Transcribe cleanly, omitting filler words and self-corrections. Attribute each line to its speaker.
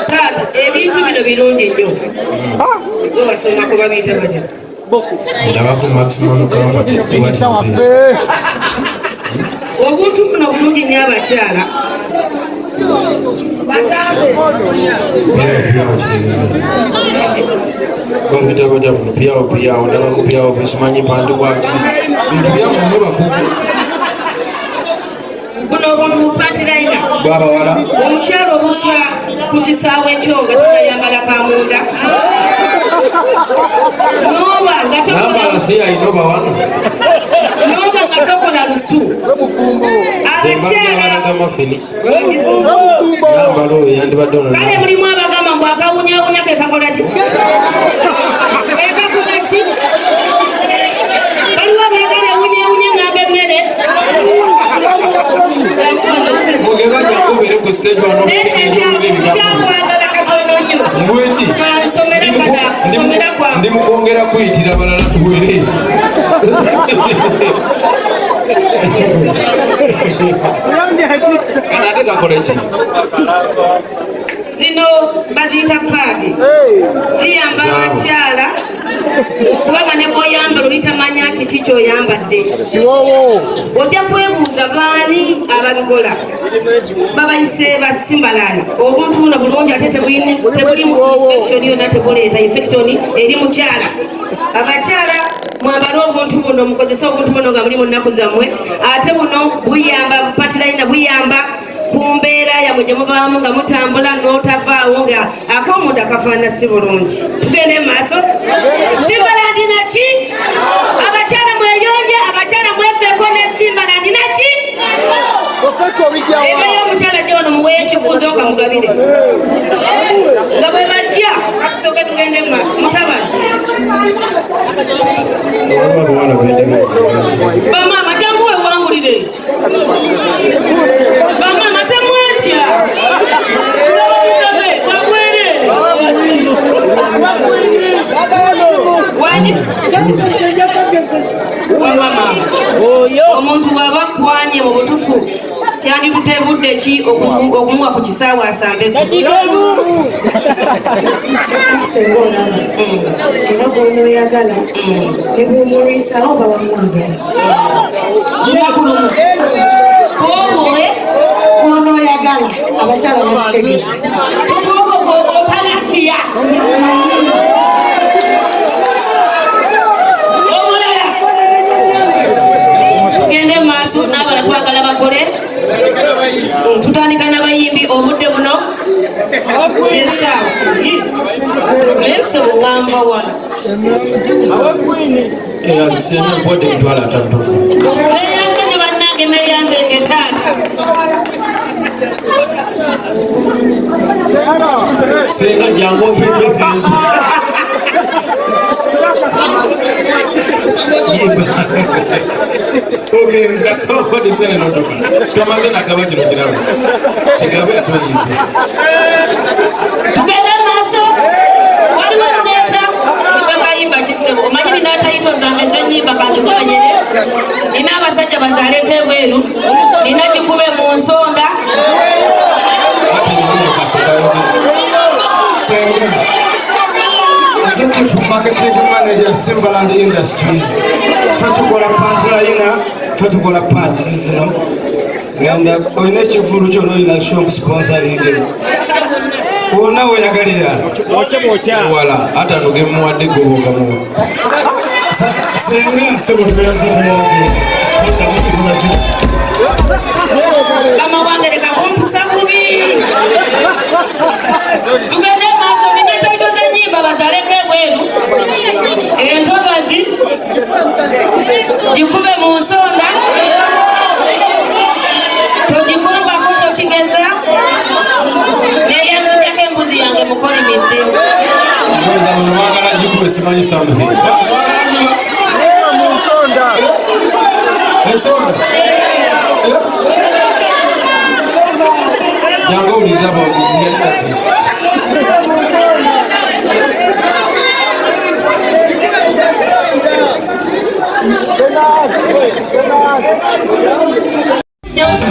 Speaker 1: Taata, ebintu bino birungi nnyo. Gwe wasoma kuba biyita batya?
Speaker 2: Ndabako maximum comfort.
Speaker 1: Obuntu buno bulungi nnyo abakyala.
Speaker 2: Piao, ndabako piao kusimanyi pandu wati. Bintu byamu mwebakugu.
Speaker 1: Buno obuntu bupatirayina.
Speaker 2: Baba wala.
Speaker 1: Omukyala obusa ku kisaawe kyo nga tunayambala kamunda. Noba nga tokola lusu. Kale mulimu abagamba mbu akawunyawunya ke kakola ki? Ekakola ki? Waliwo abaagala ewunyewunye ng'amba emmere. Kyamwagala katono nnyo.
Speaker 2: Ndi mukwongera kuyitira balala tuwere. Ate kakola ki?
Speaker 1: Zino baziyita paadi. Ziyamba abakyala kubanga ne bw'oyambala olitamanya kiki ky'oyambadde. Ojja kwebuuza baani ababikola. Babayise ba Simbalali. Obuntu buno bulungi ate tebulimu infection yonna, tebuleeta infection eri mukyala. Abakyala mwambale obuntu buno, mukozese obuntu buno nga muli mu nnaku zammwe. Ate buno buyamba, bupatirayina buyamba ku mbeera yammwe gye mubaamu nga mutambula n'otavaawo nga ak'omuntu akafaanana si bulungi. Tugende mu maaso. Simbalandi naki? Abakyala mweyonje, abakyala mwefeeko ne Simbalandi naki? Ebeyo omukyala ajja wano muweeyo ekibuuzo okamugabire. Nga bwe bajja katusooke tugende mu maaso. Mutabani. Bamaama jangu wewangulire. Bamaama temwetya. Ngabamugabe wagwere. Omuntu bw'aba akwanye mu butufu kyanditutebudde ki okumuwa ku kisaawe asambeku?
Speaker 3: Era gw'onooyagala nebw'omulwisawo oba bamwagala.
Speaker 1: Obowe
Speaker 3: Gw'onooyagala abakyala bakitegera.
Speaker 1: opalafiya omulala. Tugende mu maaso n'abala twagala bakole. Tutandika n'abayimbi obudde buno esaawa ensi bugamba wano neyanze ne bannange neyanze ngetaata
Speaker 2: senga jangu tomaze nagaba kino kirabo kigabe atoyimbe.
Speaker 1: Tugende maaso. Waliwo oluleeta bayimba kisebo. Omanyi nina tayito zange zenyimba kanzimanyire. Nina abasajja bazaaleko ebweru. Nina gikube mu nsonda.
Speaker 2: Chief Marketing Manager Simbaland Industries. Fatukola pantirayina, fatukola pads zino. Ngamba oyina ekivulu kyonna oyina strong sponsoring. Wonna weyagalira. Wala ate anoge muwadde gobogamu. Senga nsebo tuyanze.
Speaker 1: Mama wange leka kumpusa kubi. Tugende maaso. Nina tayito zenyimba bazaaleko ebweru. Entobazi gikube mu nsonda. Togikumbako tokigeza. Neyanzijako embuzi yange mukolimidde.
Speaker 2: Jango uliza baulizia kati.
Speaker 1: Não se